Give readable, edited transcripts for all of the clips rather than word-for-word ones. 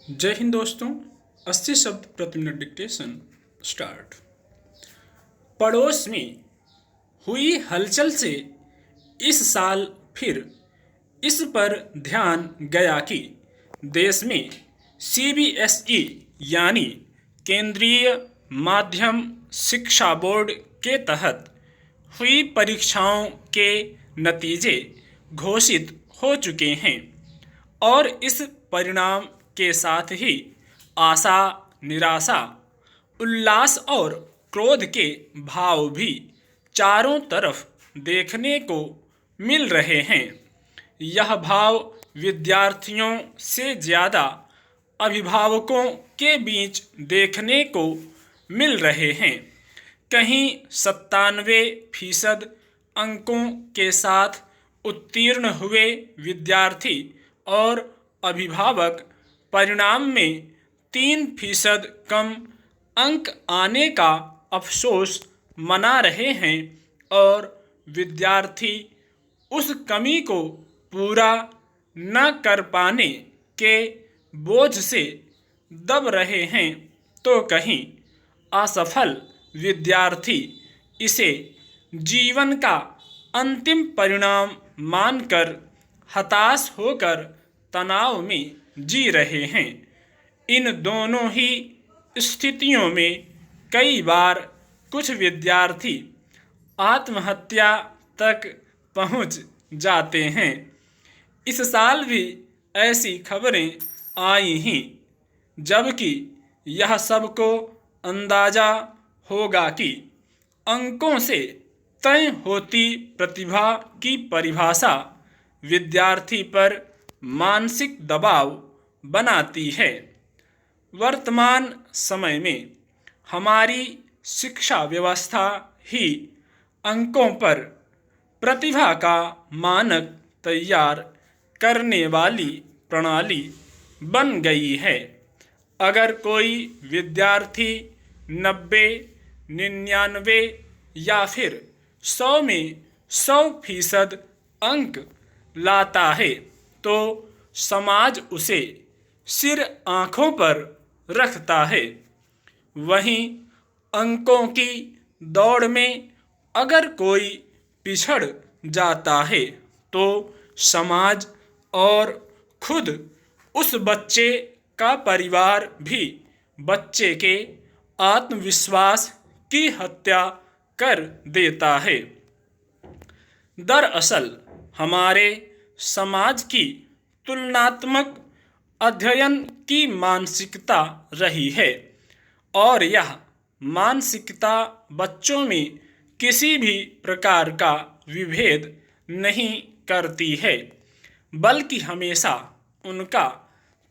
जय हिंद दोस्तों। 80 शब्द प्रति मिनट डिक्टेशन स्टार्ट। पड़ोस में हुई हलचल से इस साल फिर इस पर ध्यान गया कि देश में सीबीएसई यानी केंद्रीय माध्यम शिक्षा बोर्ड के तहत हुई परीक्षाओं के नतीजे घोषित हो चुके हैं और इस परिणाम के साथ ही आशा, निराशा, उल्लास और क्रोध के भाव भी चारों तरफ देखने को मिल रहे हैं। यह भाव विद्यार्थियों से ज़्यादा अभिभावकों के बीच देखने को मिल रहे हैं। कहीं 97% अंकों के साथ उत्तीर्ण हुए विद्यार्थी और अभिभावक परिणाम में 3% कम अंक आने का अफसोस मना रहे हैं और विद्यार्थी उस कमी को पूरा न कर पाने के बोझ से दब रहे हैं, तो कहीं असफल विद्यार्थी इसे जीवन का अंतिम परिणाम मानकर हताश होकर तनाव में जी रहे हैं। इन दोनों ही स्थितियों में कई बार कुछ विद्यार्थी आत्महत्या तक पहुंच जाते हैं। इस साल भी ऐसी खबरें आई हैं, जबकि यह सबको अंदाजा होगा कि अंकों से तय होती प्रतिभा की परिभाषा विद्यार्थी पर मानसिक दबाव बनाती है। वर्तमान समय में हमारी शिक्षा व्यवस्था ही अंकों पर प्रतिभा का मानक तैयार करने वाली प्रणाली बन गई है। अगर कोई विद्यार्थी 90, 99 या फिर 100 में 100% अंक लाता है तो समाज उसे सिर आँखों पर रखता है। वहीं अंकों की दौड़ में अगर कोई पिछड़ जाता है तो समाज और खुद उस बच्चे का परिवार भी बच्चे के आत्मविश्वास की हत्या कर देता है। दरअसल हमारे समाज की तुलनात्मक अध्ययन की मानसिकता रही है और यह मानसिकता बच्चों में किसी भी प्रकार का विभेद नहीं करती है, बल्कि हमेशा उनका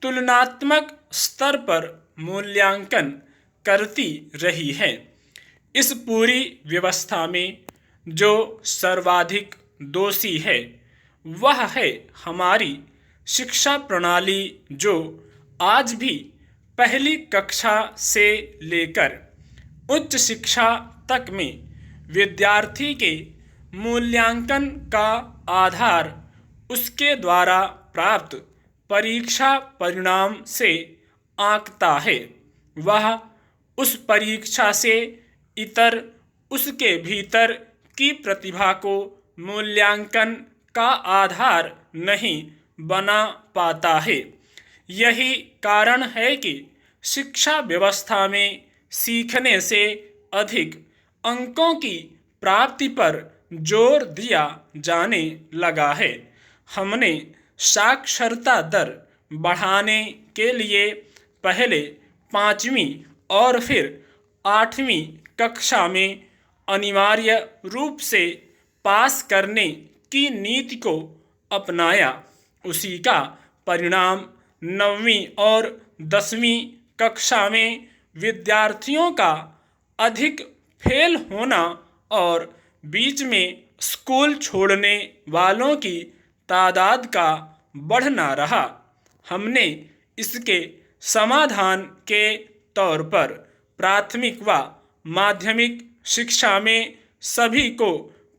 तुलनात्मक स्तर पर मूल्यांकन करती रही है। इस पूरी व्यवस्था में जो सर्वाधिक दोषी है वह है हमारी शिक्षा प्रणाली, जो आज भी पहली कक्षा से लेकर उच्च शिक्षा तक में विद्यार्थी के मूल्यांकन का आधार उसके द्वारा प्राप्त परीक्षा परिणाम से आंकता है। वह उस परीक्षा से इतर उसके भीतर की प्रतिभा को मूल्यांकन का आधार नहीं बना पाता है। यही कारण है कि शिक्षा व्यवस्था में सीखने से अधिक अंकों की प्राप्ति पर जोर दिया जाने लगा है। हमने साक्षरता दर बढ़ाने के लिए पहले 5वीं और फिर 8वीं कक्षा में अनिवार्य रूप से पास करने की नीति को अपनाया। उसी का परिणाम 9वीं और 10वीं कक्षा में विद्यार्थियों का अधिक फेल होना और बीच में स्कूल छोड़ने वालों की तादाद का बढ़ना रहा। हमने इसके समाधान के तौर पर प्राथमिक व माध्यमिक शिक्षा में सभी को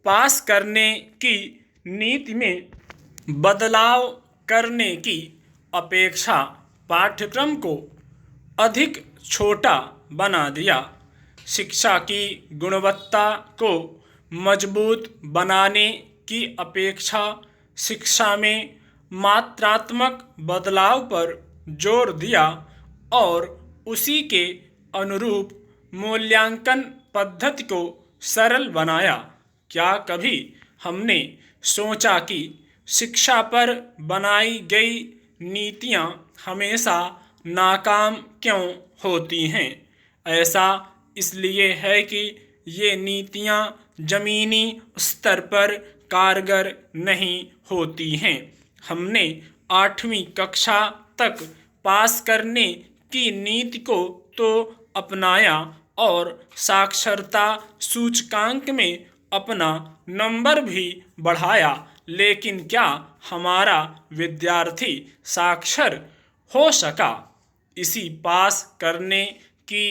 पास करने की नीति में बदलाव करने की अपेक्षा पाठ्यक्रम को अधिक छोटा बना दिया। शिक्षा की गुणवत्ता को मजबूत बनाने की अपेक्षा शिक्षा में मात्रात्मक बदलाव पर जोर दिया और उसी के अनुरूप मूल्यांकन पद्धति को सरल बनाया। क्या कभी हमने सोचा कि शिक्षा पर बनाई गई नीतियाँ हमेशा नाकाम क्यों होती हैं? ऐसा इसलिए है कि ये नीतियाँ ज़मीनी स्तर पर कारगर नहीं होती हैं। हमने 8वीं कक्षा तक पास करने की नीति को तो अपनाया और साक्षरता सूचकांक में अपना नंबर भी बढ़ाया, लेकिन क्या हमारा विद्यार्थी साक्षर हो सका? इसी पास करने की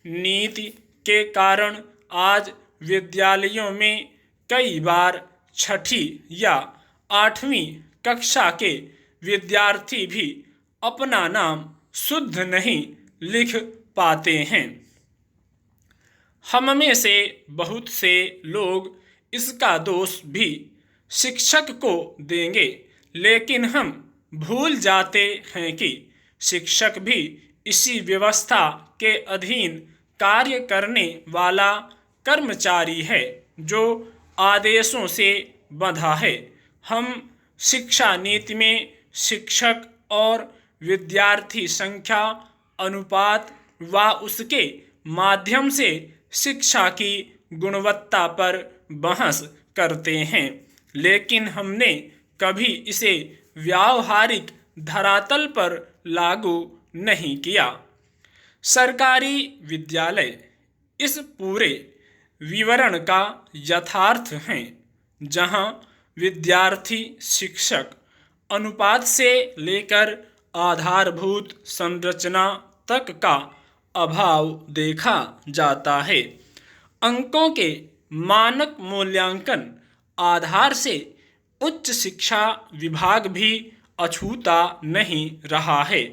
नीति के कारण आज विद्यालयों में कई बार 6ठी या 8वीं कक्षा के विद्यार्थी भी अपना नाम शुद्ध नहीं लिख पाते हैं। हम में से बहुत से लोग इसका दोष भी शिक्षक को देंगे, लेकिन हम भूल जाते हैं कि शिक्षक भी इसी व्यवस्था के अधीन कार्य करने वाला कर्मचारी है जो आदेशों से बंधा है। हम शिक्षा नीति में शिक्षक और विद्यार्थी संख्या अनुपात व उसके माध्यम से शिक्षा की गुणवत्ता पर बहस करते हैं, लेकिन हमने कभी इसे व्यावहारिक धरातल पर लागू नहीं किया। सरकारी विद्यालय इस पूरे विवरण का यथार्थ हैं, जहां विद्यार्थी शिक्षक अनुपात से लेकर आधारभूत संरचना तक का अभाव देखा जाता है। अंकों के मानक मूल्यांकन आधार से उच्च शिक्षा विभाग भी अछूता नहीं रहा है।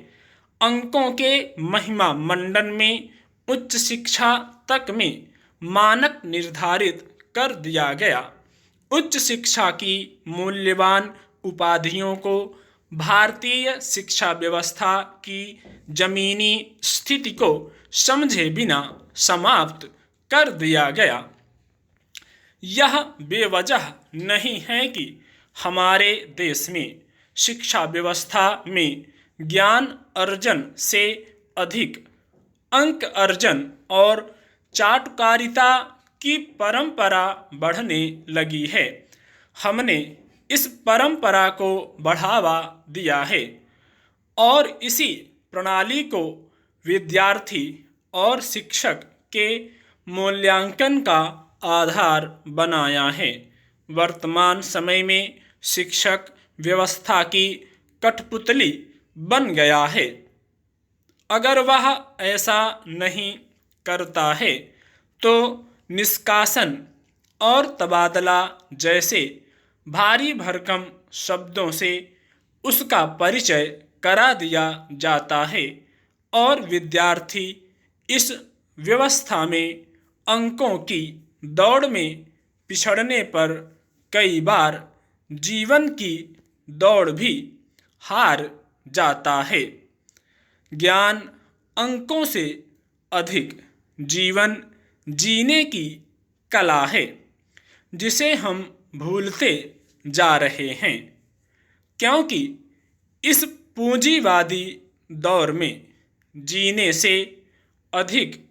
अंकों के महिमा मंडन में उच्च शिक्षा तक में मानक निर्धारित कर दिया गया। उच्च शिक्षा की मूल्यवान उपाधियों को भारतीय शिक्षा व्यवस्था की जमीनी स्थिति को समझे बिना समाप्त कर दिया गया। यह बेवजह नहीं है कि हमारे देश में शिक्षा व्यवस्था में ज्ञान अर्जन से अधिक अंक अर्जन और चाटुकारिता की परंपरा बढ़ने लगी है। हमने इस परंपरा को बढ़ावा दिया है और इसी प्रणाली को विद्यार्थी और शिक्षक के मूल्यांकन का आधार बनाया है। वर्तमान समय में शिक्षक व्यवस्था की कठपुतली बन गया है। अगर वह ऐसा नहीं करता है तो निष्कासन और तबादला जैसे भारी भरकम शब्दों से उसका परिचय करा दिया जाता है और विद्यार्थी इस व्यवस्था में अंकों की दौड़ में पिछड़ने पर कई बार जीवन की दौड़ भी हार जाता है। ज्ञान अंकों से अधिक जीवन जीने की कला है, जिसे हम भूलते जा रहे हैं, क्योंकि इस पूंजीवादी दौर में जीने से अधिक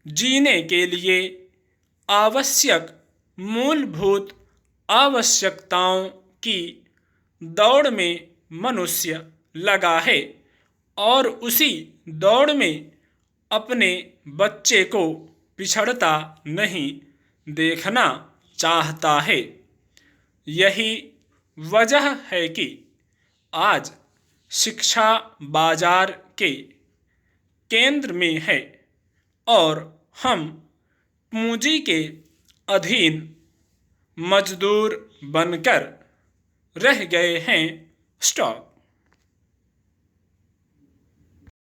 जीने के लिए आवश्यक मूलभूत आवश्यकताओं की दौड़ में मनुष्य लगा है और उसी दौड़ में अपने बच्चे को पिछड़ता नहीं देखना चाहता है। यही वजह है कि आज शिक्षा बाजार के केंद्र में है और हम पूंजी के अधीन मजदूर बनकर रह गए हैं। स्टॉप।